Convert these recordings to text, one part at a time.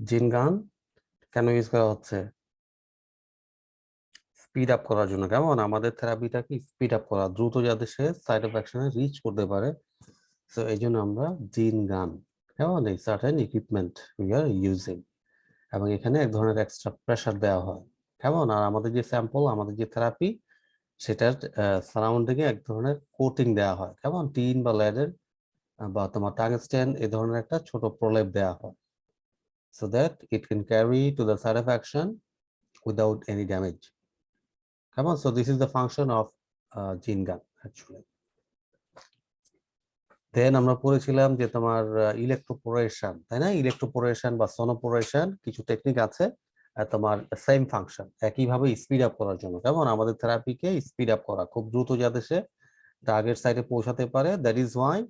জিন গান কেন ইউজ করা হচ্ছে? স্পিড আপ করার জন্য। কেমন আমাদের থেরাপিটাকে স্পিড আপ করা, দ্রুত যাতে সে সাইড অফ অ্যাকশনে রিচ করতে পারে। সো এই জন্য আমরা জিন গান, কেমন এই certain equipment we are using, এবং এখানে এক ধরনের এক্সট্রা প্রেসার দেওয়া হয়। কেমন আর আমাদের যে স্যাম্পল, আমাদের যে থেরাপি, সেটার সারাউন্ডিং এ এক ধরনের কোটিং দেওয়া হয়। কেমন টিন বা লেডের বা তোমার টাংস্টেন এই ধরনের একটা ছোট প্রলেপ দেওয়া হয়, so that it can carry to the site of action without any damage. Come on, so this is the function of gene gun actually. Then আমরা পড়েছিলাম যে তোমার ইলেকট্রোপোরেশন, তাই না? ইলেকট্রোপোরেশন বা সোনোপোরেশন কিছু টেকনিক আছে তোমার সেম ফাংশন, একইভাবে স্পিড আপ করার জন্য। কেমন আমাদের থেরাপিকে স্পিড আপ করা, খুব দ্রুত যাতে সে টার্গেট সাইটে পৌঁছাতে পারে। That is Y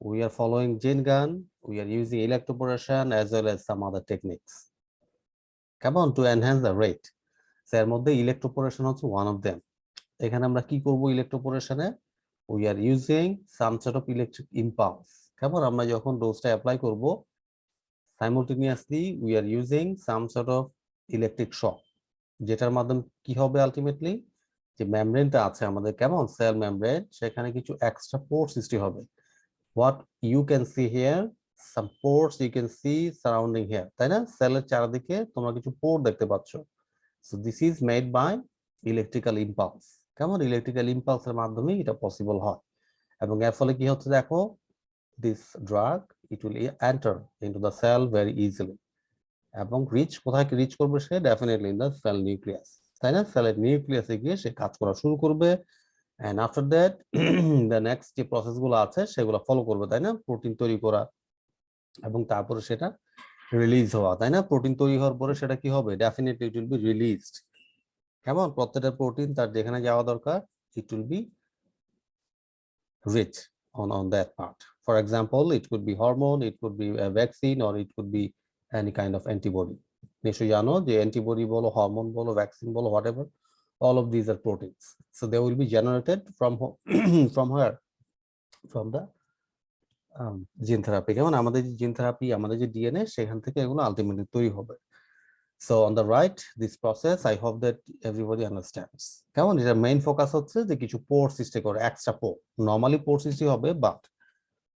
we are following gene gun, we are using electroporation as well as some other techniques. Come on, to enhance the rate. So এর মধ্যে electroporation হচ্ছে one of them. এখানে আমরা কি করব ইলেকট্রোপোরেশনে? We are using some sort of electric impulse. কেমন আমরা যখন ডোজটা অ্যাপ্লাই করব, simultaneously we are using some sort of electric shock, যেটার মাধ্যমে কি হবে আলটিমেটলি, যে মেমব্রেনটা আছে আমাদের, কেমন সেল মেমব্রেন, সেখানে কিছু এক্সট্রা পোর সৃষ্টি হবে। What you can see here, some pores you can see surrounding here, তাই না? সেলের চারদিকে তোমরা কিছু পোর দেখতে পাচ্ছ। So this is made by electrical impulse. কেমন ইলেকট্রিক্যাল ইম্পালসের মাধ্যমে এটা পসিবল হয়। এবং এর ফলে কি হচ্ছে দেখো, this drug it will enter into the cell very easily, এবং কোথায় রিচ করবে সে? Definitely in the cell nucleus, তাই না? সেলের নিউক্লিয়াসে গিয়ে সে কাজ করা শুরু করবে। and after that the next যে প্রসেসগুলো আছে সেগুলো ফলো করবে, তাই না? প্রোটিন তৈরি করা, এবং তারপরে সেটা রিলিজ হওয়া, তাই না? প্রোটিন তৈরি হওয়ার পরে সেটা কি হবে? Definitely it will be released. কেমন প্রত্যেকটা প্রোটিন তার যেখানে যাওয়া দরকার, it will be reach on that part. For example, it could be hormone, it could be a vaccine, or it could be any kind of antibody. নিশ্চয়ই জানো যে antibody বলো, হরমোন বলো, ভ্যাকসিন বলো, whatever, all of these are proteins. So they will be generated from from where? From the gene therapy. কেমন আমাদের যে gene therapy, আমাদের যে ডিএনএ, সেখান থেকে এগুলো আলটিমেটলি তৈরি হবে। So on the right, this process, I hope that everybody understands. কেমন এটা মেইন ফোকাস হচ্ছে যে কিছু পোর সৃষ্টি করে, এক্সট্রা পোর। নরমালি পোর সৃষ্টি হবে, but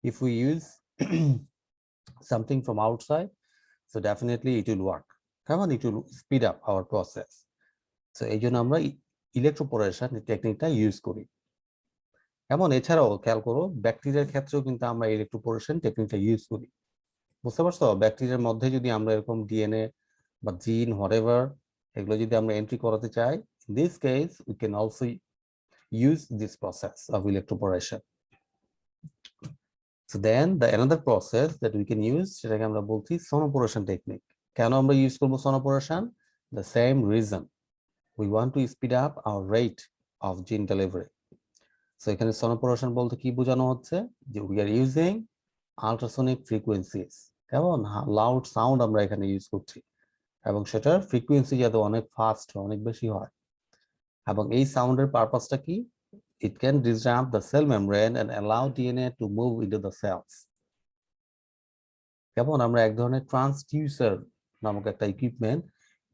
if we use something from outside, so definitely it will work. কেমন it will speed up our process. So এই জন্য আমরা ইলেকট্রোপোরেশন টেকনিকটা ইউজ করি। এমন এছাড়াও খেয়াল করো, ব্যাকটেরিয়ার ক্ষেত্রেও কিন্তু আমরা ইলেকট্রোপোরেশন টেকনিকটা ইউজ করি। বুঝতে পারছো? ব্যাকটেরিয়ার মধ্যে যদি আমরা এরকম ডিএনএ বা জিন হোয়াটএভার এগুলো যদি আমরা এন্ট্রি করাতে চাই, in this case we can also use this process of electroporation. So then the another process that we can use, সেটাকে আমরা বলছি sonoporation technique. কেন আমরা ইউজ করব sonoporation? The same reason, we want to speed up our rate of gene delivery. So এখানে sonoporation বলতে কি বোঝানো হচ্ছে, যে we are using ultrasonic frequencies, কেমন লাউড সাউন্ড আমরা এখানে ইউজ করছি, এবং সেটার ফ্রিকোয়েন্সি যাতে অনেক ফাস্ট, অনেক বেশি হয়। এবং এই সাউন্ডের পারপাসটা কি? It can disrupt the cell membrane and allow DNA to move into the cells. কেমন আমরা এক ধরনের ট্রান্সডিউসার নামক একটা ইকুইপমেন্ট,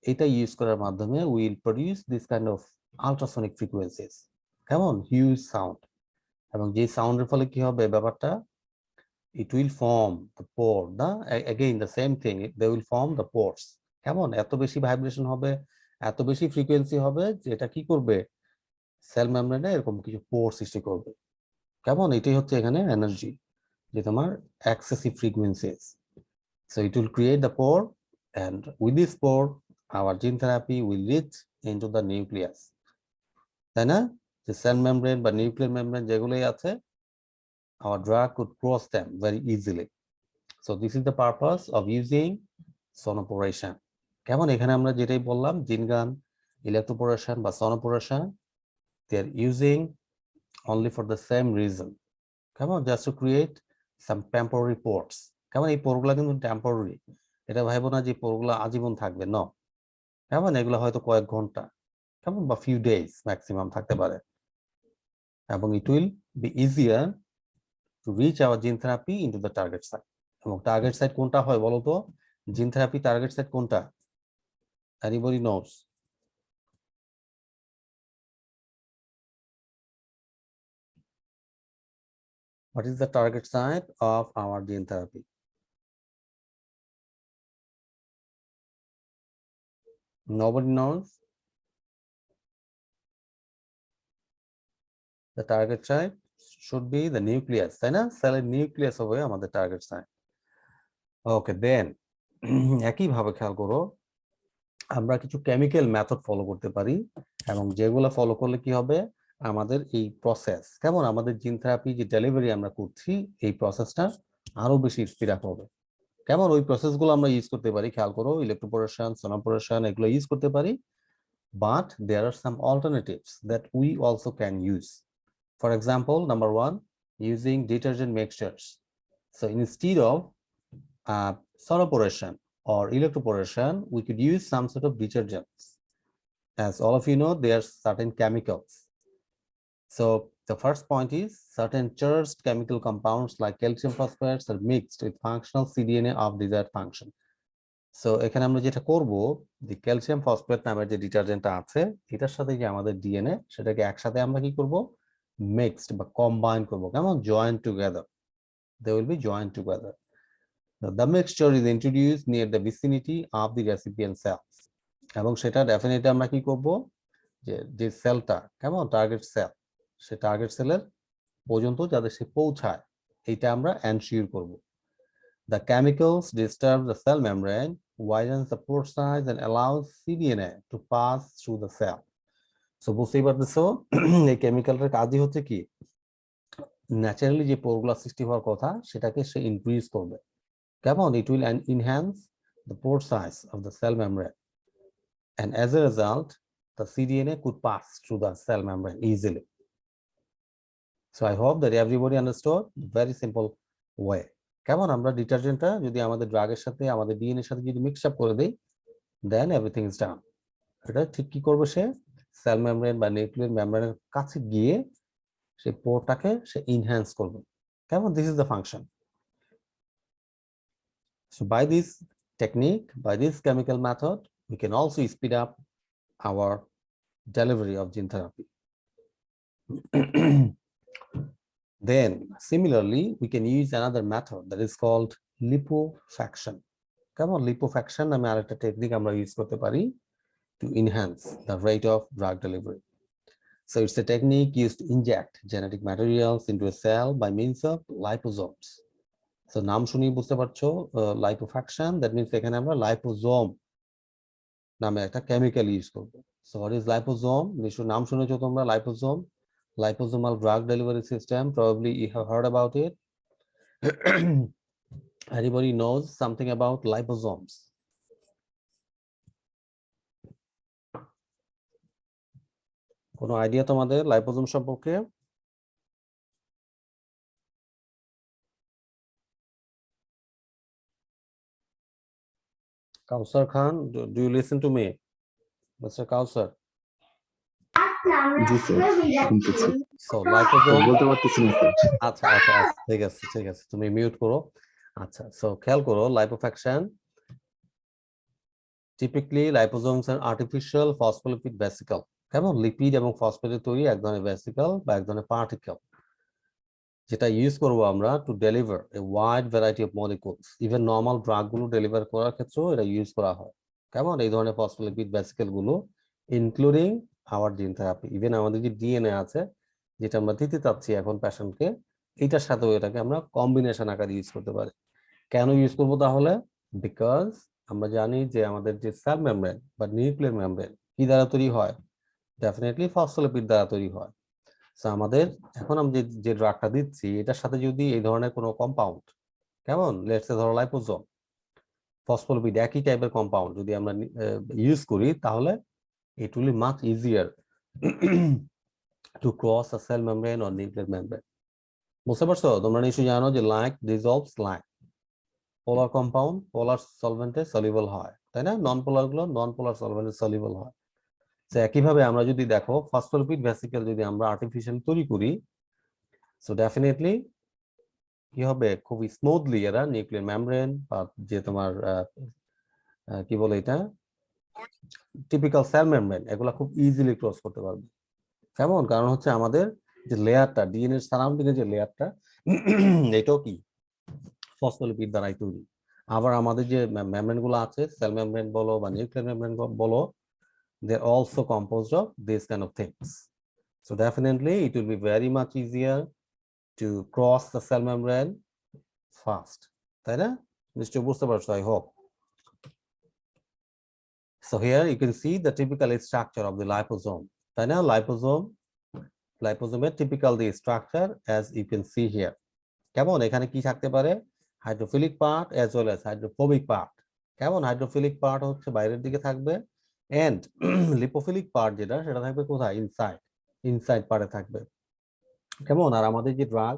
এটা ইউজ করার মাধ্যমে will produce this kind of ultrasonic frequencies, কেমন হিউজ সাউন্ড। এবং যে সাউন্ডের ফলে কি হবে ব্যাপারটা, it will form the pore, again the same thing, they will form the pores. কেমন এত বেশি ভাইব্রেশন হবে, এত বেশি ফ্রিকোয়েন্সি হবে, যে এটা কি করবে? সেল মেমব্রেনে এরকম কিছু পোর সৃষ্টি করবে। কেমন এটাই হচ্ছে এখানে এনার্জি, যে তোমার excessive frequencies. So it will create the pore, and with this pore our gene therapy will reach into the nucleus, তাই না? যে সেল মেমব্রেন বা নিউক্লিয়ার মেমব্রেন যেগুলোই আছে, our drug could cross them very easily. So this is the purpose of using sonoporation. কেমন এখানে আমরা যেটাই বললাম, জিন গান, ইলেকট্রোপোরেশন বা sonoporation, they are using only for the same reason. কেমন just to create some temporary pores. কেমন এই পোরগুলা কিন্তু টেম্পোরারি, এটা ভাইবো না যে পোরগুলা আজীবন থাকবে, ন। কেমন এগুলো হয়তো কয়েক ঘন্টা, কেমন বা ফিউ ডেজ ম্যাক্সিমাম থাকতে পারে। এবং it will be easier to reach our gene therapy into the target site. এবং টার্গেট সাইট কোনটা হয় বলো তো? জিন থেরাপি টার্গেট সাইট কোনটা? Anybody knows? What is the target site of our gene therapy? Nobody knows. The target site should be the nucleus, তাই না? সেলের nucleus হবে আমাদের টার্গেট সাইট। ওকে, দেন একই ভাবে খেয়াল করো, আমরা কিছু কেমিক্যাল মেথড ফলো করতে পারি, এবং যেগুলো ফলো করলে কি হবে, আমাদের এই প্রসেস, কেমন আমাদের জিন থেরাপি যে ডেলিভারি আমরা করছি, এই প্রসেসটা আরো বেশি স্পিড আপ হবে। কেমন ওই প্রসেসগুলো আমরা ইউজ করতে পারি, খেয়াল করো, ইলেকট্রোপোরেশন, সোনোপোরেশন, এগুলো ইউজ করতে পারি, but there are some alternatives that we also can use. For example, number one, using detergent mixtures. So instead of sonoporation or electroporation, we could use some sort of detergents. As all of you know, there are certain chemicals. So the first point is certain charged chemical compounds like calcium phosphates are mixed with functional cDNA of desired function. So এখানে আমরা যেটা করব, যে calcium phosphate নামের যে ডিটারজেন্টটা আছে, এটার সাথে যে আমাদের ডিএনএ, সেটাকে একসাথে আমরা কি করব, মিক্সড বা কম্বাইন করব, কেমন join together, they will be join together. The mixture is introduced near the vicinity of the recipient cells, এবং সেটা ডেফিনেটলি আমরা কি করব, যে সেলটা, কেমন টার্গেট সেল, সে টার্গেট সেলের পর্যন্ত যাতে সে পৌঁছায়, এইটা আমরা এনশিওর করব। The chemicals disturb the cell membrane, widens the pore size, and allows cDNA to pass through the cell. So বুঝতেই পারতেছো, এই কেমিক্যালটার কাজই হচ্ছে কি, ন্যাচারালি যে পোরগুলো সৃষ্টি হওয়ার কথা, সেটাকে সে ইনক্রিজ করবে, কেমন, it will enhance the pore size of the cell membrane, and as a result the cDNA could pass through the cell membrane easily. So I hope that everybody understood, very simple way. কেমন আমরা ডিটারজেন্টটা যদি আমাদের ড্রাগের সাথে, আমাদের DNA এর সাথে যদি মিক্স আপ করে দেই, দেন এভরিথিং ইজ ডান। এটা ঠিক কি করবে, সে সেল মেমব্রেন বা নিউক্লিয়ার মেমব্রেনের কাছে গিয়ে সেই পোরটাকে সে ইনহ্যান্স করবে, কেমন, this is the function. So by this technique, by this chemical method, we can also speed up our delivery of gene therapy. Then similarly we can use another method that is called lipofaction. কেমন, lipofaction নামে আরেকটা technique আমরা use করতে পারি to enhance the rate of drug delivery. So it's a technique used to inject genetic materials into a cell by means of liposomes. So নাম শুনি বুঝতে পারছো, lipofaction, that means এখানে আমরা liposome নামে একটা কেমিক্যাল ইউজ করব। So what is liposome? নিশ্চয়ই নাম শুনেছো তোমরা, liposome, liposomal drug delivery system, probably you have heard about it. Anybody knows something about liposomes? কোনো আইডিয়া তোমাদের লাইপোজোম সম্পর্কে? Kawsar Khan, do you listen to me, Mr. Kawsar? জি স্যার, শুনতেছি। So liposome, বলতে পারতেছি না স্যার। আচ্ছা আচ্ছা আচ্ছা, ঠিক আছে ঠিক আছে, তুমি মিউট করো। আচ্ছা, সো খেয়াল করো, lipofaction, typically liposomes are artificial phospholipid vesicle, কেমন, লিপিড এবং ফসফেটের তৈরি এক ধরনের ভেসিকল বা এক ধরনের পার্টিকেল, যেটা ইউজ করব আমরা to deliver a wide variety of molecules. Even normal drug গুলো ডেলিভার করার ক্ষেত্রেও এটা ইউজ করা হয়, কেমন, এই ধরনের ফসফোলিপিড ভেসিকেল গুলো, including hour gene therapy. Even আমাদের যে ডিএনএ আছে, যেটা আমরা দিতে চাচ্ছি এখন পেশেন্টকে, এটার সাথেও এটাকে আমরা কম্বিনেশন আকারে ইউজ করতে পারি। কেন ইউজ করবো তাহলে? বিকজ আমরা জানি যে আমাদের যে সেল মেমব্রেন বা নিউক্লিয়ার মেমব্রেন কি দ্বারা তৈরি হয়, ডেফিনেটলি ফসফোলিপিড দ্বারা তৈরি হয়। আমাদের এখন আমি যে ড্রাগটা দিচ্ছি, এটার সাথে যদি এই ধরনের কোনো কম্পাউন্ড, কেমন, লেটস সে ধরো লাইপোজোম, ফসফোলিপিড, একই টাইপের কম্পাউন্ড যদি আমরা ইউজ করি, তাহলে ইট will B much easier to cross a cell membrane or nuclear membrane. বুঝতে পারছো? তোমরা নিশ্চয়ই জানো যে লাইক ডিসলভস লাইক, পোলার কম্পাউন্ড পোলার সলভেন্টে সলিউবল হয়, তাই না? নন পোলার গুলো নন পোলার সলভেন্টে সলিউবল হয়। একইভাবে আমরা যদি দেখো, ফসফোলিপিড ভেসিকেল যদি আমরা আর্টিফিশিয়াল তৈরি করি, সো ডেফিনেটলি কি হবে, খুব স্মুথলি এরা নিউক্লিয়ার মেমব্রেন বা যে তোমার কি বলে এটা, টিপিক্যাল সেল মেমব্রেন, এগুলা খুব ইজিলি ক্রস করতে পারবে। কেমন, কারণ হচ্ছে আমাদের যে লেয়ারটা, ডিএনএ সারাউন্ডিং এর যে লেয়ারটা, এটাও কি ফসফোলিপিড দ্বারাই তৈরি। আবার আমাদের যে মেমব্রেন গুলো আছে, সেল মেমব্রেন বলো বা নিউক্লিয়ার মেমব্রেন বলো, they're also composed of these kind of things. So definitely it will be very much easier to cross the cell membrane fast, তাই না? নিশ্চয়ই বুঝতে পারছো, I hope. So here you can see the typical structure of the liposome, তাই না? Liposome typical the structure as you can see here. কেমন, এখানে কি থাকতে পারে, hydrophilic part as well as hydrophobic part. কেমন, হাইড্রোফিলিক পার্ট হচ্ছে বাইরের দিকে থাকবে, এন্ড লিপোফিলিক পার্ট যেটা, সেটা থাকবে কোথায়, ইনসাইড পার্টে থাকবে। কেমন, আর আমাদের যে ড্রাগ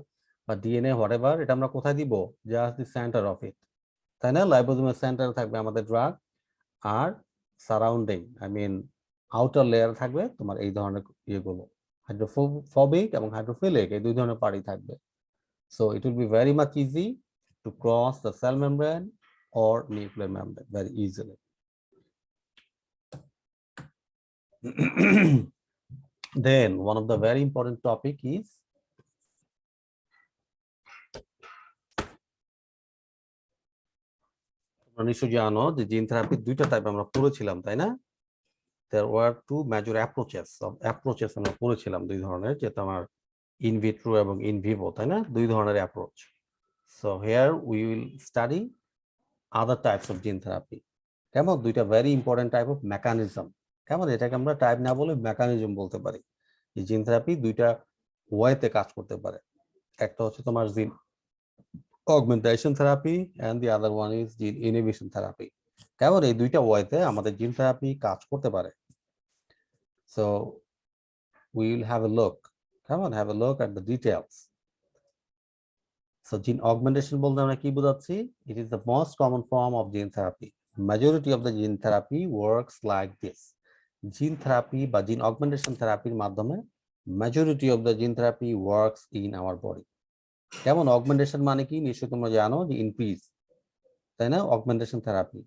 বা ডিএনএ হোয়াটএভার, এটা আমরা কোথায় দিব, just the centre of it, তাই না? লাইপোজোমের সেন্টারে থাকবে আমাদের ড্রাগ, আর সারাউন্ডিং আউটার লেয়ার থাকবে তোমার এই ধরনের ইয়েগুলো, হাইড্রোফোবিক এবং হাইড্রোফিলিক, এই দুই ধরনের পার্টই থাকবে। So it will be very much easy to cross the cell membrane or nuclear membrane very easily. Then one of the very important topic is নিশ্চয়ই জানো যে জিন থেরাপির দুইটা টাইপ আমরা পড়েছিলাম, তাই না? There were two major approaches আমরা পড়েছিলাম, দুই ধরনের, যে তোমার ইন ভিট্রো এবং ইন ভিভো, তাই না? দুই ধরনের approach. So here we will study other types of gene therapy. কেমন, দুইটা very important type of mechanism. কেমন, এটাকে আমরা টাইপ না বলে মেকানিজম বলতে পারি। এই জিন থেরাপি দুইটা ওয়েতে কাজ করতে পারে, একটা হচ্ছে তোমার gene augmentation therapy and the other one is gene inhibition therapy. কেমন, এই দুইটা ওয়েতে আমাদের জিন থেরাপি কাজ করতে পারে। So we will have a look, come on, have a look at the details. So gene augmentation বলতে আমরা কি বোঝাচ্ছি, it is the most common form of gene therapy. Majority of the gene therapy works like this. Gene therapy বা gene augmentation therapy মাধ্যমে majority of the gene therapy works in our body. কেমন, augmentation মানে কি নিশ্চয়ই তোমরা জানো, যে increase, তাই না? augmentation therapy.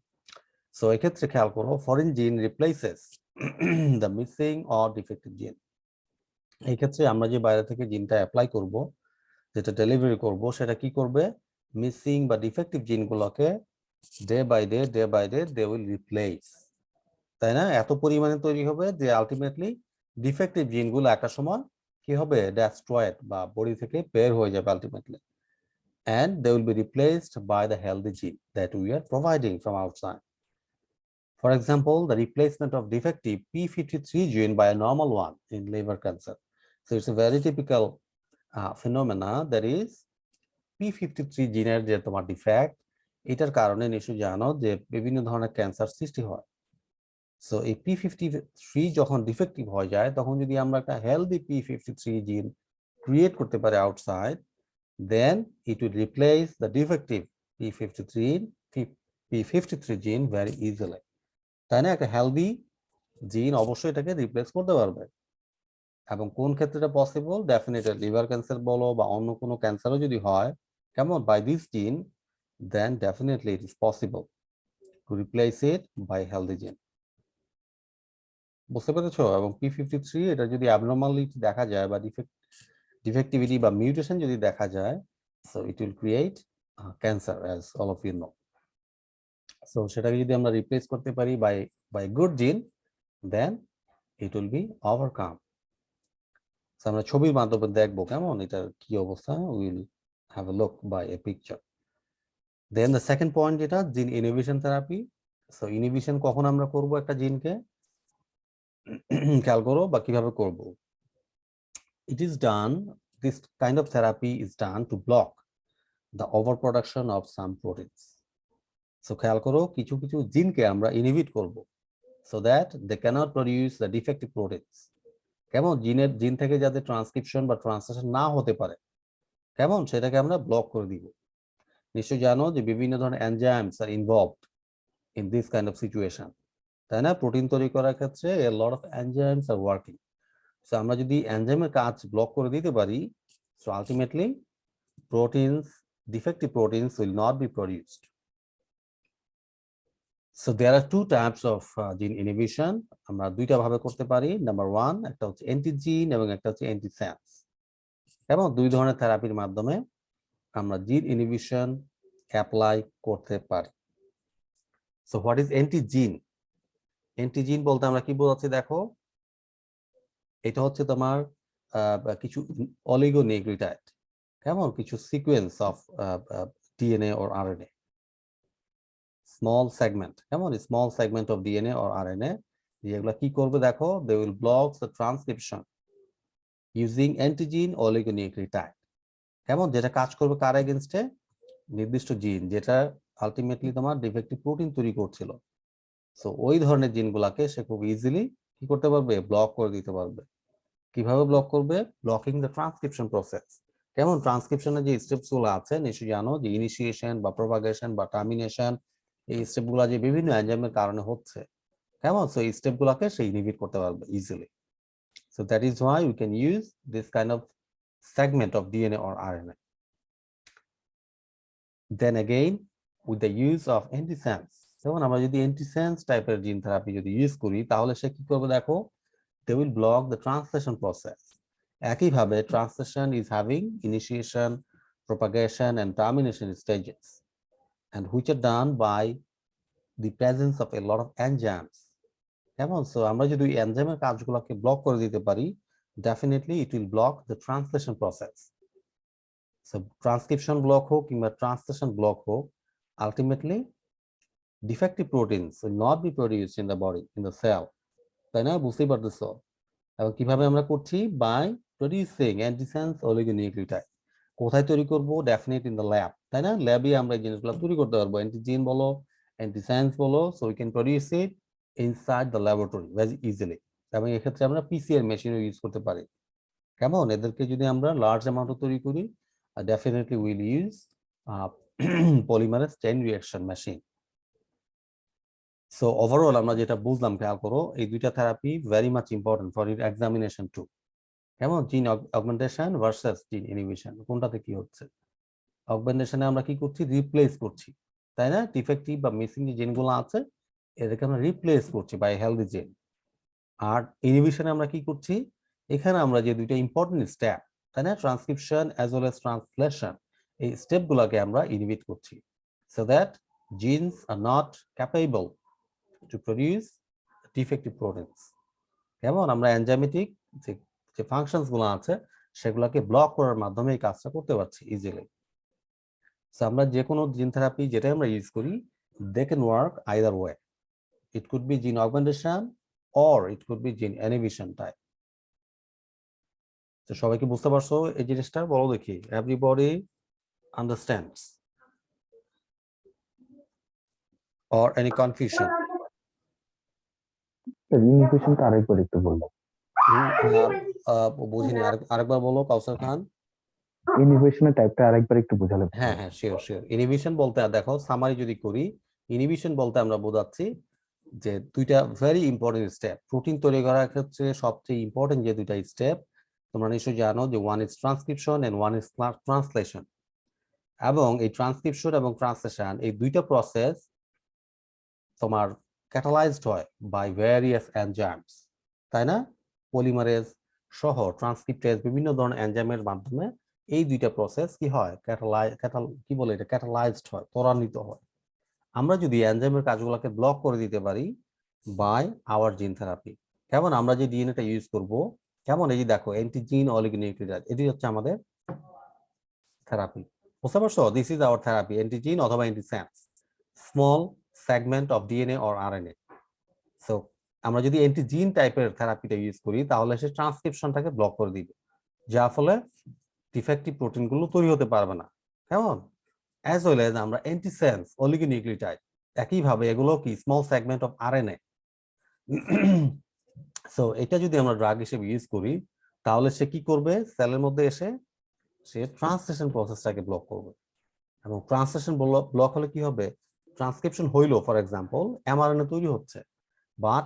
So এক্ষেত্রে খেয়াল করো, foreign gene replaces the missing or defective gene. এই ক্ষেত্রে আমরা যে বাইরে থেকে জিনটা অ্যাপ্লাই করব, যেটা ডেলিভারি করব, সেটা কি করবে, মিসিং বা ডিফেক্টিভ জিনগুলোকে day by day they will replace, তাই না? এত পরিমাণে তৈরি হবে যে আলটিমেটলি ডিফেক্টিভ জিনগুলো একটা সময় কি হবে, ডেস্ট্রয়েড বা বডি থেকে বের হয়ে যাবে ultimately, and they will be replaced by the healthy gene that we are providing from outside. For example, the replacement of defective p53 gene by a normal one in liver cancer. So it's a very typical phenomena, that is p53 জিনের যে তোমার defect, এটার কারণে নিশ্চয়ই জানো যে বিভিন্ন ধরনের ক্যান্সার সৃষ্টি হয়। সো এই p53 যখন ডিফেক্টিভ হয়ে যায়, তখন যদি আমরা একটা হেলদি p53 জিন ক্রিয়েট করতে পারি outside, then it will replace the defective p53 gene very easily, তাই না? একটা হেলদি জিন অবশ্যই এটাকে রিপ্লেস করতে পারবে। এবং কোন ক্ষেত্রে এটা পসিবল, ডেফিনেটলি লিভার ক্যান্সার বলো বা অন্য কোনো ক্যান্সারও যদি হয়, কেমন, বাই দিস জিন, then definitely it is possible to replace it by healthy gene. বুঝতে পেরেছো? এবং p53 এটা যদি abnormality দেখা যায় বা ডিফেক্টিভিটি বা মিউটেশন যদি দেখা যায়, so it will create cancer, as all of you know. So সেটাকে যদি আমরা রিপ্লেস করতে পারি by good gene, then it will be overcome. So আমরা ছবির মাধ্যমে দেখবো কেমন এটার কি অবস্থা, we will have a look by a picture. Then the second point যেটা, জিন ইনহিবিশন থেরাপি। সো ইনহিবিশন কখন আমরা করব একটা জিনকে, খেয়াল করো বা কিভাবে করব। It is done, this kind of therapy is done to block the overproduction of some proteins. So খেয়াল করো, কিছু কিছু জিনকে আমরা ইনহিবিট করব so that they cannot produce the defective proteins. কেমন, জিন থেকে যাতে ট্রান্সক্রিপশন বা ট্রান্সলেশন না হতে পারে, কেমন, সেটাকে আমরা ব্লক করে দিব। নিশ্চয়ই জানো যে বিভিন্ন ধরনের enzymes R involved in this kind of situation, তাই না? প্রোটিন তৈরি করার ক্ষেত্রে a lot of enzymes are working. So আমরা যদি এনজাইমের কাজ ব্লক করে দিতে পারি, so ultimately proteins, defective proteins will not be produced. So there are two types of gene inhibition. আমরা দুইটা ভাবে করতে পারি। নাম্বার 1 একটা হচ্ছে অ্যান্টিজিন এবং একটা হচ্ছে অ্যান্টিসেন্স। এবং দুই ধরনের থেরাপির মাধ্যমে আমরা জিন ইনহিবিশন অ্যাপ্লাই করতে পারি। So what is antigene? Antigene বলতে আমরা কি বোঝাচ্ছি দেখো, এটা হচ্ছে তোমার কিছু অলিগোনিউক্লিওটাইড, কেমন কিছু sequence of DNA or RNA, small segment, কেমন small segment of DNA or RNA, যেগুলো কি করবে দেখো, they will block the transcription using antigene oligonucleotide, কেমন যেটা কাজ করবে কার এগেইনস্টে, নির্দিষ্ট জিন যেটা আলটিমেটলি তোমার ডিফেক্টিভ প্রোটিন তৈরি করছিল। সো ওই ধরনের জিনগুলাকে সে খুব ইজিলি কি করতে পারবে, ব্লক করে দিতে পারবে। কিভাবে ব্লক করবে? Blocking the transcription process. কেমন ট্রান্সক্রিপশনের যে স্টেপস গুলো আছে নিশ্চয়ই জানো, যে ইনিশিয়েশন বা প্রোপাগেশন বা টার্মিনেশন, এই স্টেপ গুলা যে বিভিন্ন এনজাইমের কারণে হচ্ছে, কেমন সো এই স্টেপ গুলাকে সে ইনহিবিট করতে পারবে easily. So that is why we can use this kind of segment of DNA or RNA. Then again, with the use of antisense, যেমন আমরা যদি antisense টাইপের জিন থেরাপি যদি ইউজ করি তাহলে সে কি করবে দেখো, they will block the translation process. একইভাবে translation is having initiation, propagation and termination stages, and which are done by the presence of a lot of enzymes. কেমন সো আমরা যদি এনজাইমের কাজগুলোকে ব্লক করে দিতে পারি, definitely it will block the translation process. So transcription block হোক কিংবা translation block হোক, ultimately defective proteins will not be produced in the body, in the cell. তাই না, বুঝতেই পারতেছো? এবং কিভাবে আমরা করছি, বাই প্রডিউসিং অ্যান্টিসেন্স অলিগোনিউক্লিওটাইড। কোথায় তৈরি করব? ডেফিনেট ইন দ্য ল্যাব, তাই না? ল্যাবে আমরা এই জিনিসগুলো তৈরি করতে পারবো, অ্যান্টিজিন বলো, অ্যান্টিসেন্স বলো, so we can produce it inside the laboratory very easily. এবং এক্ষেত্রে আমরা পিসিআর মেশিনও ইউজ করতে পারি। কেমন এদেরকে যদি আমরা লার্জ অ্যামাউন্টে তৈরি করি, definitely we'll use polymerase chain reaction machine. So overall আমরা যেটা বুঝলাম, খেয়াল করো, এই দুইটা therapy very much important for it examination too. কেমন জিন অগমেন্টেশন ভার্সাস জিন ইনহিবিশন, কোনটাতে কি হচ্ছে? অগমেন্টেশনে আমরা কি করছি, রিপ্লেস করছি, তাই না? ডিফেক্টিভ বা মিসিং যে জিনগুলো আছে এদেরকে আমরা রিপ্লেস করছি বাই হেলদি জিন। আর ইনহিবিশনে আমরা কি করছি, এখানে আমরা যে দুইটা ইম্পর্টেন্ট স্টেপ, তাই না, transcription as well as translation, এই স্টেপগুলোকে আমরা ইনহিবিট করছি, so that genes are not capable to produce defective proteins. কেমন আমরা এনজাইমেটিক যে ফাংশনস গুলো আছে সেগুলোকে ব্লক করার মাধ্যমে এই কাজটা করতে পারছি ইজিলি। সো আমরা যে কোনো জিন থেরাপি যেটা আমরা ইউজ করি, they can work either way. It could be gene augmentation or it could be gene inhibition type. তো সবাই কি বুঝতে পারছো এই জিনিসটা? বলো দেখি, everybody understands or any confusion? ইনহিবিশনটা আরেকবার একটু বললাম। বুঝিনি, আরেকবার বলো কাউসার খান। ইনহিবিশনের টাইপটা আরেকবার একটু বোঝালে। হ্যাঁ হ্যাঁ, শিওর শিওর। ইনহিবিশন বলতে দেখো, সামারি যদি করি, ইনহিবিশন বলতে আমরা বোঝাচ্ছি যে দুইটা ভেরি ইম্পর্টেন্ট স্টেপ প্রোটিন তৈরি করার ক্ষেত্রে, সবচেয়ে ইম্পর্টেন্ট যে দুইটা স্টেপ তোমরা নিশ্চয়ই জানো, যে one is transcription and one is translation. এবং এই ট্রান্সক্রিপশন এবং ট্রান্সলেশন এই দুইটা প্রসেস তোমার ক্যাটালাইজড হয় বাই ভ্যারিয়াস এনজাইমস, তাই না? পলিমারেজ সহ ট্রান্সক্রিপ্টেজ বিভিন্ন ধরনের এনজাইমের মাধ্যমে এই দুইটা প্রসেস কি হয়, কি বলে এটা, ক্যাটালাইজড হয়, ত্বরান্বিত হয়। আমরা যদি এনজাইমের কাজগুলোকে ব্লক করে দিতে পারি বাই আওয়ার জিন থেরাপি, কেমন আমরা যে ডিএনএটা ইউজ করব, কেমন এই যে দেখো অ্যান্টিজিন অলিগোনিউক্লিওটাইড, এটি হচ্ছে আমাদের থেরাপি। বুঝতে পারছো? দিস ইজ আওয়ার থেরাপি, অ্যান্টিজিন অথবা antisense, small segment of DNA or RNA. So আমরা যদি অ্যান্টিজিন টাইপের থেরাপিটা ইউজ করি তাহলে সে ট্রান্সক্রিপশনটাকে ব্লক করে দিবে, যার ফলে ডিফেক্টিভ প্রোটিনগুলো তৈরি হতে পারবে না। কেমন অ্যাজ ওয়েল এজ আমরা অ্যান্টিসেন্স অলিগোনিউক্লিওটাইড, একইভাবে এগুলো কি small segment of RNA. So এটা যদি আমরা ড্রাগ হিসেবে ইউজ করি তাহলে সে কি করবে, সেলের মধ্যে এসে সে ট্রান্সলেশন প্রসেসটাকে ব্লক করবে। এবং ট্রান্সলেশন ব্লক হলে কি হবে, ট্রান্সক্রিপশন হইলো, ফর এক্সাম্পল এমআরএনএ তৈরি হচ্ছে, বাট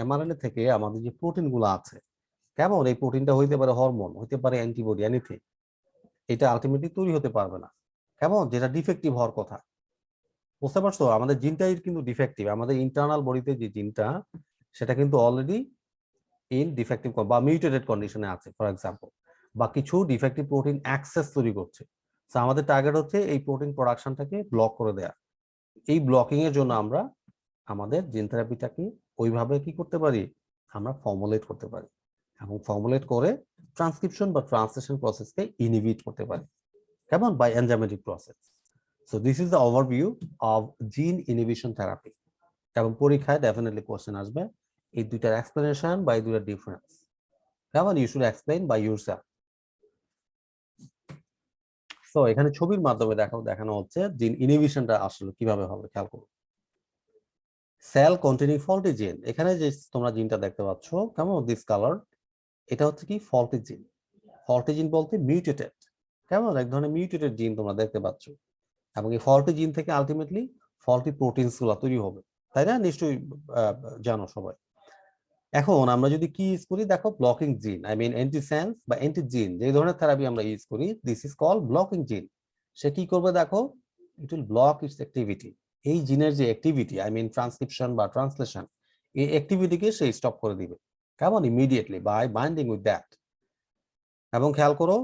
এমআরএনএ থেকে আমাদের যে প্রোটিন গুলো আছে, কেমন এই প্রোটিনটা হইতে পারে হরমোন, হইতে পারে অ্যান্টিবডি, এনিথিং, এটা আলটিমেটলি তৈরি হতে পারবে না, কেমন যেটা ডিফেক্টিভ হওয়ার কথা। বুঝতে পারছো, আমাদের জিনটাই কিন্তু ডিফেক্টিভ, আমাদের ইন্টারনাল বডিতে যে জিনটা সেটা কিন্তু অলরেডি ইন ডিফেক্টিভ বা মিউটেটেড কন্ডিশনে আছে ফর এক্সাম্পল, বা কিছু ডিফেক্টিভ প্রোটিন অ্যাক্সেস তৈরি করছে। তো আমাদের টার্গেট হচ্ছে এই প্রোটিন প্রোডাকশনটাকে ব্লক করে দেয়া। এই ব্লকিং এর জন্য আমরা আমাদের জিন থেরাপিটাকে ওইভাবে কি করতে পারি, আমরা ফর্মুলেট করতে পারি, এবং ফর্মুলেট করে ট্রান্সক্রিপশন বা ট্রান্সলেশন প্রসেসকে ইনহিবিট করতে পারি, কেমন, by enzymatic process. So this is the overview of gene inhibition therapy. এবং পরীক্ষায় ডেফিনেটলি কোশ্চেন আসবে এই দুইটার এক্সপ্লেনেশন বা এই দুইটার ডিফারেন্স, কেমন, you should explain by yourself. তো এখানে ছবির মাধ্যমে দেখানো হচ্ছে জিন ইনহিবিশনটা আসলে কিভাবে হবে, খেয়াল করুন। সেল কন্টেনিং ফল্টি জিন, এখানে যে তোমরা জিনটা দেখতে পাচ্ছ, কেমন, দিস কালার, এটা হচ্ছে কি ফল্টি জিন। ফল্টি জিন বলতে মিউটেটেড, কেমন, এক ধরনের মিউটেটেড জিন তোমরা দেখতে পাচ্ছ। এবং এই ফল্টি জিন থেকে আলটিমেটলি ফল্টি প্রোটিনস গুলো তৈরি হবে, তাই না, নিশ্চয়ই জানো সবাই। এখন আমরা যদি কি ইউজ করি, দেখো, ব্লকিং জিন, আই মিন অ্যান্টিসেন্স বা অ্যান্টি জিন, যে ধরনের থেরাপি আমরা ইউজ করি, দিস ইজ কল ব্লকিং জিন। সে কি করবে, দেখো, it will block its activity. এই জিনের যে অ্যাক্টিভিটি, আই মিন ট্রান্সক্রিপশন বা ট্রান্সলেশন, এই অ্যাক্টিভিটিকে সে স্টপ করে দিবে, কেমন, immediately by binding with that. এবং খেয়াল করো,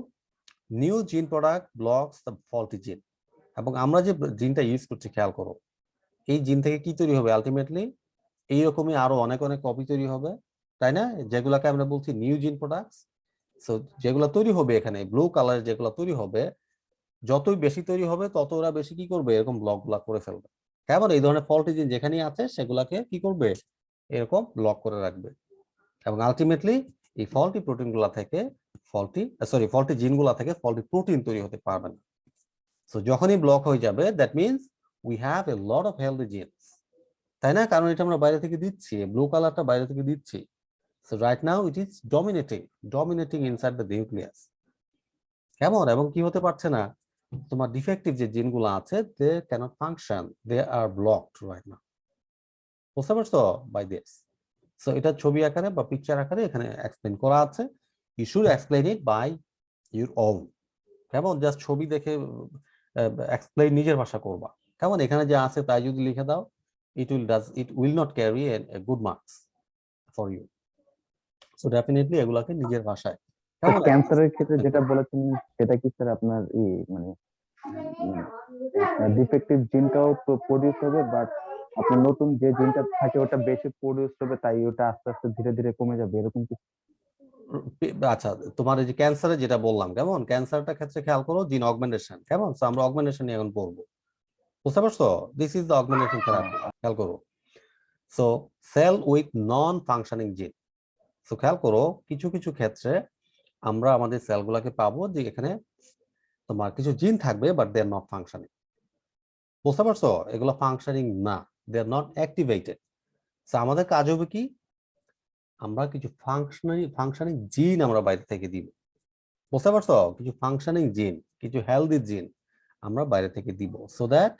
নিউ জিন প্রোডাক্ট ব্লকস দ্য ফল্টি জিন। এবং আমরা যে জিনটা ইউজ করছি, খেয়াল করো, এই জিন থেকে কি তৈরি হবে আলটিমেটলি, এইরকমই আরো অনেক অনেক কপি তৈরি হবে, তাই না, যেগুলাকে আমরা বলছি নিউ জিন প্রোডাক্টস। সো যেগুলো তৈরি হবে এখানে ব্লু কালারের যেগুলো তৈরি হবে, যতই বেশি তৈরি হবে তত ওরা বেশি কি করবে, এরকম ব্লক ব্লক করে ফেলবে, কেমন, এই ধরনের ফল্টি জিন যেখানেই আছে সেগুলাকে কি করবে, এরকম ব্লক করে রাখবে। এবং আলটিমেটলি এই ফল্টি প্রোটিন গুলা থেকে ফল্টি জিন গুলা থেকে ফল্টি প্রোটিন তৈরি হতে পারবে না। সো যখনই ব্লক হয়ে যাবে, that means we have a lot of healthy genes, তাই না, কারণ এটা আমরা বাইরে থেকে দিচ্ছি, ব্লু কালারটা বাইরে থেকে দিচ্ছি। So right now it is dominating inside the nucleus, কেমন, এবং কি হতে পারছে না, তোমার ডিফেক্টিভ যে জিনগুলো আছে, they can't function, they R blocked right now. বুঝতে পারছো বাই দিস। সো এটা ছবি আকারে বা পিকচার আকারে এখানে এক্সপ্লেন করা আছে, you should explain it by your own, কেমন, জাস্ট ছবি দেখে এক্সপ্লেইন নিজের ভাষা করবা, কেমন, এখানে যে আছে তাই যদি লিখে দাও, it will not carry a good marks for you. So definitely এগুলাকে নিজের ভাষায়, কেমন, ক্যান্সারের ক্ষেত্রে যেটা বলেছেন সেটা কি স্যার আপনার মানে ডিফেক্টিভ জিনটাও প্রডিউস হবে, বাট আপনার নতুন যে জিনটা থাকে ওটা বেশি প্রডিউস হবে, তাই ওটা আস্তে আস্তে ধীরে ধীরে কমে যাবে, এরকম কি? আচ্ছা, তোমার এই যে ক্যান্সারে যেটা বললাম, কেমন, ক্যান্সারটা ক্ষেত্রে খেয়াল করো জিন অগমেন্টেশন, কেমন, সো আমরা অগমেন্টেশন নিয়ে এখন পড়বো, বুঝতে পারছো, this is the augmentation therapy, খেয়াল করো। So cell with non functioning gene, so খেয়াল করো, কিছু কিছু ক্ষেত্রে আমরা আমাদের সেলগুলোকে পাবো যে এখানে তোমার কিছু জিন থাকবে but they are not functioning, বুঝতে পারছো, এগুলো ফাংশনিং না, they are not activated. So আমাদের কাজ হবে কি, আমরা কিছু ফাংশনিং জিন আমরা বাইরে থেকে দিব, বুঝতে পারছো, কিছু ফাংশনিং জিন, কিছু হেলদি জিন আমরা বাইরে থেকে দিব, so that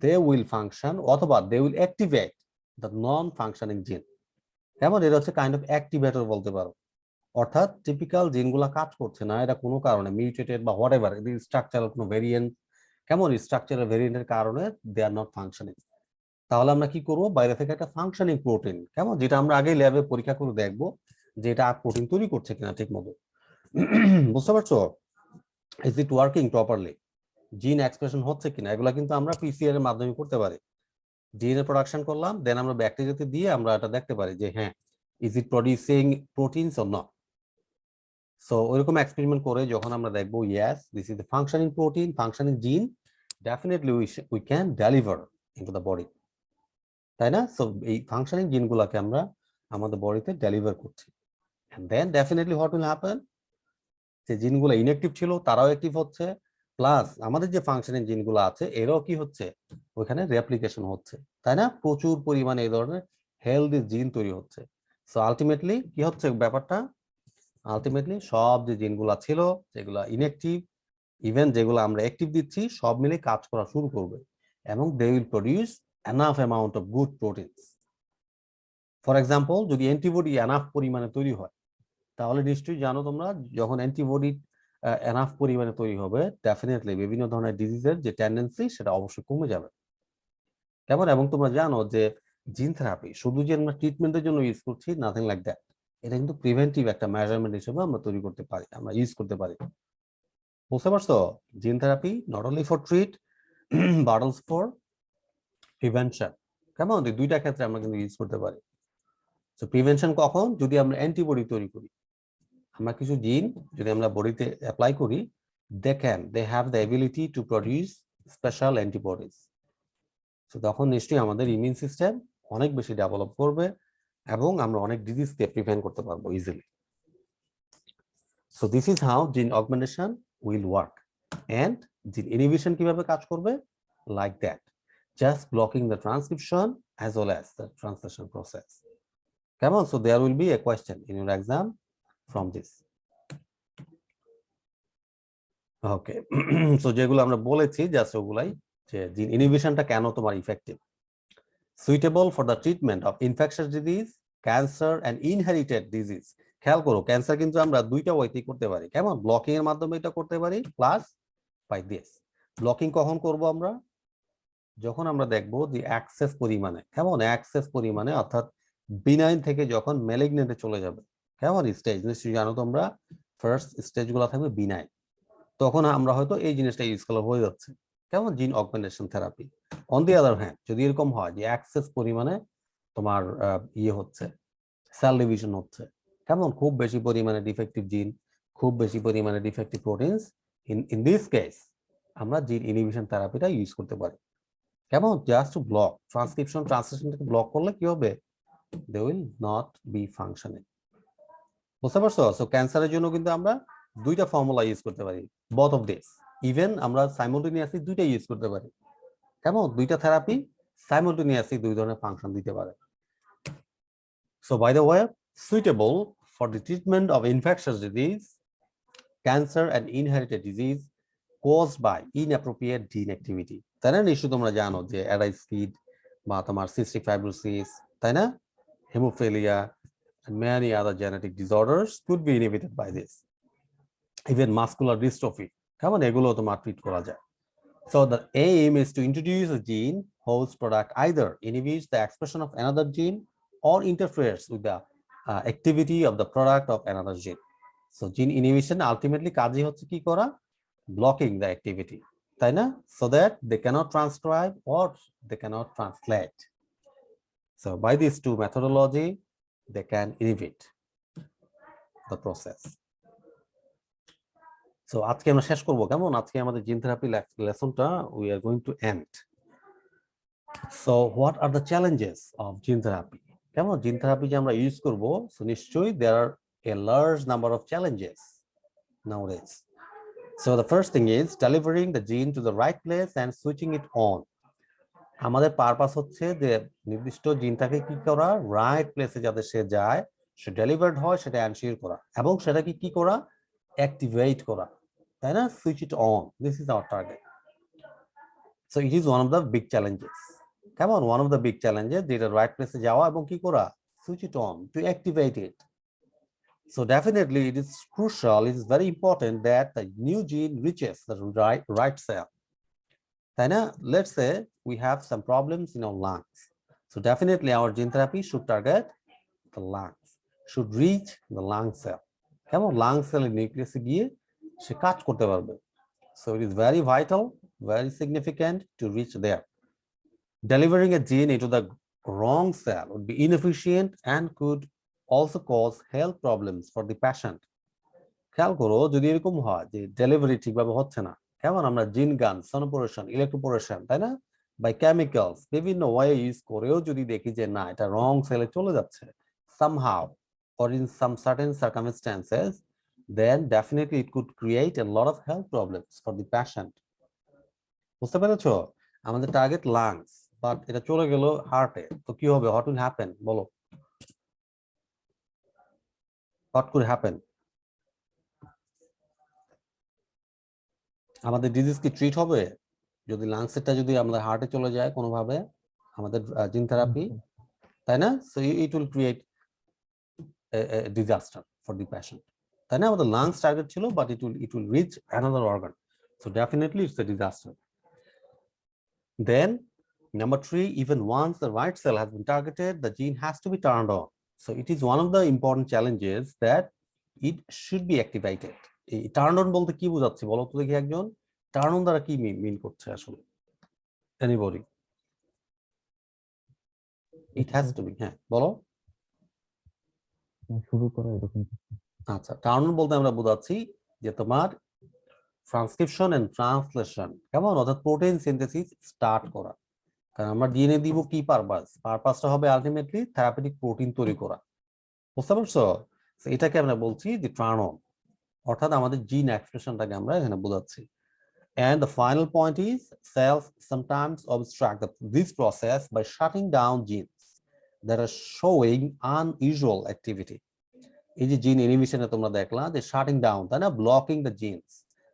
they will function অথবা they will activate the non functioning gene, কেমন, এটা হচ্ছে কাইন্ড অফ অ্যাক্টিভেটর বলতে পারো। অর্থাৎ টিপিক্যাল জিনগুলা কাজ করছে না, এটা কোনো কারণে মিউটেটেড বা হোয়াট এভার স্ট্রাকচারাল কোনো ভেরিয়েন্ট, কেমন, স্ট্রাকচারাল ভেরিয়েন্টের কারণে দে আর নট ফাংশনিং। তাহলে আমরা কি করব, বাইরে থেকে একটা ফাংশনিং প্রোটিন, কেমন, যেটা আমরা আগেই ল্যাবে পরীক্ষা করে দেখবো যে এটা প্রোটিন তৈরি করছে কিনা ঠিক মতো, বুঝতে পারছো, ইজ ইট ওয়ার্কিং প্রপারলি, জিন এক্সপ্রেশন হচ্ছে কিনা, এগুলা কিন্তু আমরা পিসিআর এর মাধ্যমে করতে পারি। ডিএনএ প্রোডাকশন করলাম, দেন আমরা ব্যাকটেরিয়াতে দিয়ে আমরা এটা দেখতে পারি যে হ্যাঁ, is it producing proteins or not. So ওইরকম এক্সপেরিমেন্ট করে যখন আমরা দেখবো yes this is the functioning protein, functioning gene, definitely we can deliver into the body, তাই না। সো এই ফাংশনিং জিনগুলোকে আমরা আমাদের বডিতে ডেলিভার করছি, and then definitely what will happen, যে জিনগুলো ইনঅ্যাক্টিভ ছিল তারাও অ্যাক্টিভ হচ্ছে, প্লাস আমাদের যে ফাংশনিং জিনগুলো আছে এরাও কি হচ্ছে, ওইখানে রেপ্লিকেশন হচ্ছে, তাই না, প্রচুর পরিমাণে এই ধরনের হেলদি জিন তৈরি হচ্ছে। সো আলটিমেটলি কি হচ্ছে ব্যাপারটা, আলটিমেটলি সব যে জিনগুলো ছিল, যেগুলো ইনঅ্যাক্টিভ, ইভেন যেগুলো আমরা অ্যাক্টিভ দিচ্ছি, সব মিলে কাজ করা শুরু করবে, এবং they will produce enough amount of good proteins. For example, যদি অ্যান্টিবডি এনাফ পরিমাণে তৈরি হয়, তাহলে নিশ্চয়ই জানো তোমরা, যখন অ্যান্টিবডি এনাফ পরিমাণে তৈরি হবে, ডেফিনেটলি বিভিন্ন ধরনের ডিজিজের যে টেন্ডেন্সি সেটা অবশ্যই কমে যাবে, কেমন? এবং তোমরা জানো যে জিন থেরাপি শুধু যে আমরা ট্রিটমেন্টের জন্য ইউজ করছি, নাথিং লাইক দ্যাট। এটা কিন্তু প্রিভেন্টিভ একটা মেজারমেন্ট হিসেবে আমরা তৈরি করতে পারি, আমরা ইউজ করতে পারি। বুঝতে পারছো? Gene therapy not only for treat but also for prevention. কেমন? এই দুইটা ক্ষেত্রে আমরা কিন্তু ইউজ করতে পারি। তো প্রিভেনশন কখন? যদি আমরা অ্যান্টিবডি তৈরি করি, আমরা কিছু জিন যদি আমরা বডিতে অ্যাপ্লাই করি, they have the ability to produce special antibodies. তো তখন নিশ্চয়ই আমাদের ইমিউন সিস্টেম অনেক বেশি ডেভেলপ করবে এবং আমরা অনেক ডিজিজকে প্রিভেন্ট করতে পারবো easily. So this is how জিন অগমেন্টেশন উইল ওয়ার্ক। এন্ড জিন ইনহিবিশন কিভাবে কাজ করবে? Like that, just blocking the transcription as well as the translation process. কেমন? So there will be a question in your exam from this. Okay, so যেগুলো আমরা বলেছি just ওগুলাই, যে জিন ইনহিবিশনটা কেন তোমার effective. Suitable for the treatment of infectious disease, cancer and inherited disease. খেয়াল করো, ক্যান্সার কিন্তু আমরা দুইটা ওয়েতেই করতে পারি। কেমন? ব্লকিং এর মাধ্যমে এটা করতে পারি, প্লাস বাই দিস। ব্লকিং কখন করব আমরা? যখন আমরা দেখব যে অ্যাক্সেস পরিমাণে, কেমন অ্যাক্সেস পরিমাণে, অর্থাৎ বিনাইন থেকে যখন ম্যালিগনেন্টে চলে যাবে, কেমন স্টেজ নিশ্চয়ই জানো তোমরা, ফার্স্ট স্টেজগুলো থাকবে বিনাইন, তখন আমরা হয়তো এই জিনিসটা ইউজ করা হয়ে যাচ্ছে, কেমন gene augmentation therapy. On the other hand, যদি এরকম হয় যে অ্যাক্সেস পরিমাণে তোমার ইয়ে হচ্ছে, সেল ডিভিশন হচ্ছে, কেমন খুব বেশি পরিমাণে ডিফেক্টিভ জিন, খুব বেশি পরিমাণে defective proteins, in this case আমরা জিন ইনহিবিশন থেরাপিটা ইউজ করতে পারি। কেমন? জাস্ট টু ব্লক ট্রান্সক্রিপশন, ট্রান্সলেশনটাকে ব্লক করলে কি হবে? They will not be functioning. বুঝতে পারছো? সো ক্যান্সারের জন্য কিন্তু আমরা দুইটা ফর্মুলা ইউজ করতে পারি, both of this, ইভেন আমরা সাইমultaneously দুইটা ইউজ করতে পারি। কেমন? দুইটা থেরাপি সাইমultaneously দুই ধরনের ফাংশন দিতে পারে। So by the way, suitable for the treatment of infectious disease, cancer and inherited disease caused by inappropriate gene activity। তাই না? নিশ্চয়ই তোমরা জানো যে অ্যাডাইসকিড বা তোমার সিস্টিক ফাইব্রোসিস, তাই না, haemophilia and many other genetic disorders could be inhibited by this. Even muscular dystrophy, কেমন এগুলো তোমার ট্রিট করা যায়। So the aim is to introduce a gene whose product either inhibits the expression of another gene or interferes with the activity of the product of another gene. So gene inhibition ultimately কাজই হচ্ছে কি করা? Blocking the activity, তাই না? So that they cannot transcribe or they cannot translate. So by these two methodology they can inhibit the process. So আজকে আমরা শেষ করব, কেমন? আজকে আমাদের জিন থেরাপি লেসনটা we are going to end. So what are the challenges of gene therapy? কেমন gene therapy যে আমরা ইউজ করব, সো নিশ্চয়ই there are a large number of challenges nowadays. So the first thing is delivering the gene to the right place and switching it on. আমাদের purpose হচ্ছে যে নির্দিষ্ট জিনটাকে কি করা, রাইট প্লেসে যাতে সে যায়, সে ডেলিভার্ড হয়, সেটা এনশিওর করা, এবং সেটাকে কি করা, অ্যাক্টিভেট করা, তাই না, switch it on. This is our target. So it is one of the big challenges. কেমন? One of the big challenges, যেটা রাইট প্লেসে যাওয়া এবং কি করা, switch it on, to activate it. So definitely it is crucial, it is very important that the new gene reaches the right cell. Let's say we have some problems in our lungs. So definitely our gene therapy should target the lungs, should reach the lung cell. কেমন? lung cell nucleus গিয়ে সে কাজ করতে পারবে। So it is very vital, very significant to reach there. Delivering a gene into the wrong cell would be inefficient and could also cause health problems for the patient. খেয়াল করো, যদি এরকম হয় যে ডেলিভারি ঠিকভাবে হচ্ছে না, কেমন, আমরা জিন গান, সনোপোরেশন, ইলেকট্রোপোরেশন, তাই না, বাই কেমিক্যালস, বিভিন্ন ওয়ে ইউজ করেও যদি দেখি যে না, এটা রং সেলে চলে যাচ্ছে somehow or in some certain circumstances, then definitely it could create a lot of health problems for the patient. বুঝতে পেরেছো? আমাদের টার্গেট লাংস, বাট এটা চলে গেল হার্টে, তো কি হবে? হোয়াট উইল হ্যাপেন বলো? What could happen? আমাদের ডিজিজ কি ট্রিট হবে যদি লাংসেরটা যদি আমাদের হার্টে চলে যায় কোনোভাবে, আমাদের জিন থেরাপি, তাই না? So it will create disaster for the patient, তাই না? আমাদের লাংস টার্গেট ছিল, but it will reach another organ, so definitely it's a disaster. Then Number 3, even once the right cell has been targeted, the gene has to be turned on. So it is one of the important challenges that it should be activated. Turn on বলতে কি বোঝাচ্ছে বলো তো দেখি একজন, turn on দ্বারা কি মিন করছে আসলে? Anybody? It has to be, হ্যাঁ বলো। শুরু করা এরকম কিছু। আচ্ছা, টার্ন অন বলতে আমরা বোঝাচ্ছি যে তোমার ট্রান্সক্রিপশন এন্ড ট্রান্সলেশন, কেমন, অর্থাৎ প্রোটিন সিনথেসিস স্টার্ট করা। কারণ আমরা ডিএনএ দিব কি পারপাসটা হবে আলটিমেটলি থেরাপিউটিক প্রোটিন তৈরি করা, বুঝতে পারছো? এটাকে আমরা বলছি যে টার্ন অন, অর্থাৎ আমাদের জিন এক্সপ্রেশনটাকে আমরা এখানে বোঝাচ্ছি। And the final point is cells sometimes obstruct this process by shutting down genes that are showing unusual activity. এই যে জিন ইনহিবিশনে তোমরা দেখলা যে শাটিং ডাউন, তাই না, blocking the genes.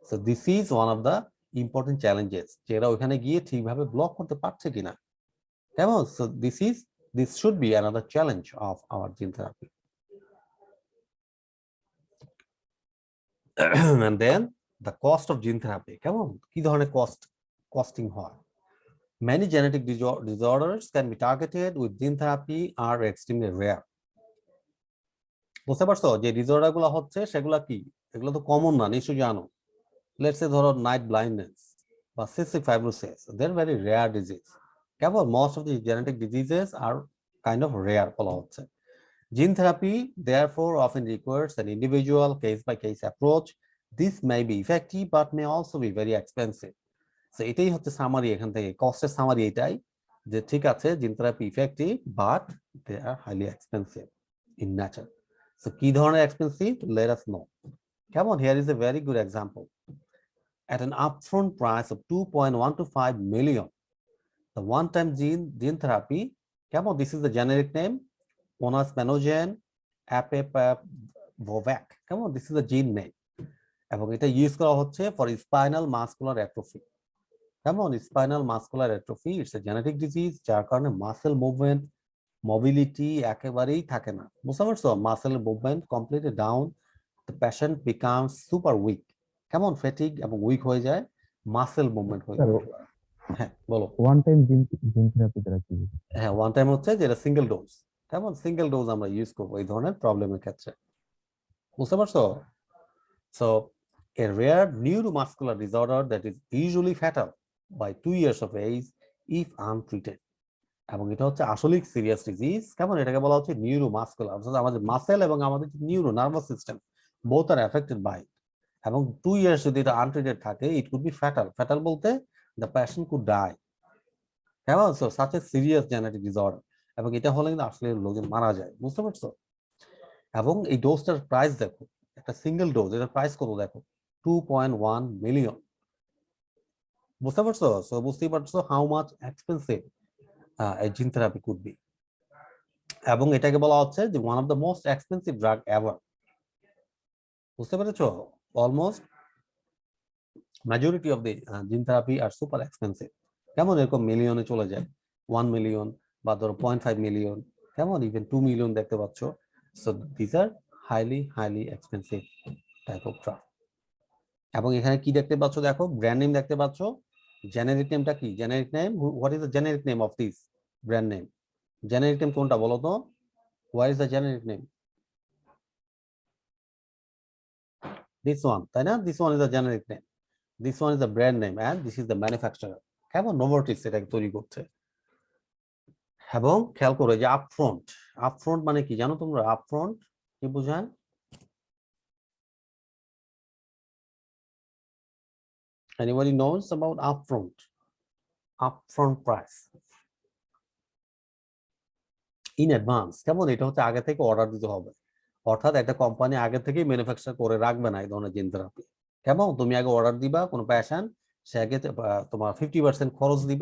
So this is one of the important challenges, যে এরা ওখানে গিয়ে ঠিকভাবে ব্লক করতে পারছে কিনা, কেমন। So this should be another challenge of our gene therapy. And then the cost of gene therapy, কেমন, কি ধরনের কস্টিং হয়। Many genetic disorders can be targeted with gene therapy are extremely rare. বুঝতে পারছো যে ডিসঅর্ডার গুলো হচ্ছে সেগুলা কি, এগুলো তো কমন না, নিশ্চয়ই জানো। লেটস সে ধরো নাইট ব্লাইন্ডনেস বা cystic fibrosis, they are very rare disease, কেমন। Most of the genetic diseases are kind of rare বলা হচ্ছে। Gene therapy therefore often requires an individual case by case approach. This may be effective but may also be very expensive. So এটাই হচ্ছে summary, এখান থেকে কস্টের summary এটাই যে ঠিক আছে gene therapy effective but they are highly expensive in nature. So কি ধরনের এক্সপেন্সিভ, লেট আস নো, কেমন। Here is a very good example. At an upfront price of 2.125 million, the one-time gene therapy, কেমন, this is the generic name, Onasmenogen Apepavovac, কেমন, this is the gene name, এবং এটা use করা হচ্ছে for spinal muscular atrophy, কেমন। Spinal muscular atrophy it's a genetic disease, যার কারণে muscle movement mobility একেবারেই থাকে না, বুঝতে পারছো। Muscle movement completely down, the patient becomes super weak, কেমন, ফ্যাটিগ এবং উইক হয়ে যায়, মাসেল মুভমেন্ট হয়ে যায়। হ্যাঁ বলো। ওয়ান টাইম জিন থেরাপি দ্বারা কি? হ্যাঁ, ওয়ান টাইম হচ্ছে যেটা সিঙ্গেল ডোজ, কেমন, সিঙ্গেল ডোজ আমরা ইউজ করবো এই ধরনের প্রবলেমের ক্ষেত্রে, বুঝতে পারছো। So a rare neuromuscular disorder that is usually fatal by 2 years of age if untreated. এবং এটা হচ্ছে আসলেই সিরিয়াস ডিজিজ, কেমন, এটাকে বলা হচ্ছে নিউরোমাসকুলার, অর্থাৎ আমাদের মাসেল এবং আমাদের neuro nervous system both are affected by, এবং 2 ইয়ার্স যদি এটা আনট্রিটেড থাকে it could be fatal. Fatal বলতে দ্য পেশেন্ট কুড ডাই, কেমন। So such a serious genetic disorder, এবং এটা হলে কিন্তু আসলে লোকজন মারা যায়, বুঝতে পারছো। এবং এই ডোজটার প্রাইস দেখো, একটা সিঙ্গেল ডোজ এটার প্রাইস কত দেখো, 2.1 মিলিয়ন, বুঝতে পারছো। সো বুঝতেই পারছো how much expensive a gene therapy could be, এবং এটাকে বলা হচ্ছে যে one of the most expensive drug ever, বুঝতে পেরেছো। Almost majority of the gene therapy R super expensive, কেমন, এরকম মিলিয়নে চলে যায়, 1 মিলিয়ন বা ধরো 0.5 মিলিয়ন, কেমন, ইভেন 2 মিলিয়ন দেখতে পাচ্ছ। So this R highly expensive type of drug. এবং এখানে কি দেখতে পাচ্ছ, দেখো ব্র্যান্ড নেম দেখতে পাচ্ছ, জেনেরিক নেমটা কি, generic name, what is the generic name of this brand name, generic name কোনটা বলো তো, what is the generic name, this one, তাই না, this one is the generic name, this one is the brand name and this is the manufacturer, কেমন, Novartis এটাকে তৈরি করছে। এবং খেয়াল করো যে আপফ্রন্ট মানে কি জানো তোমরা, আপফ্রন্ট কি বোঝায়, anybody knows about upfront price, in advance, কেমন, এটা হচ্ছে আগে থেকে অর্ডার দিতে হবে, অর্থাৎ একটা কোম্পানি আগে থেকেই ম্যানুফ্যাকচার করে রাখবে না এই ধরনের জিন থেরাপি, কেমন, তুমি আগে অর্ডার দিবা, কোনো পেশেন্ট সে আগে তোমার 50% খরচ দিবে,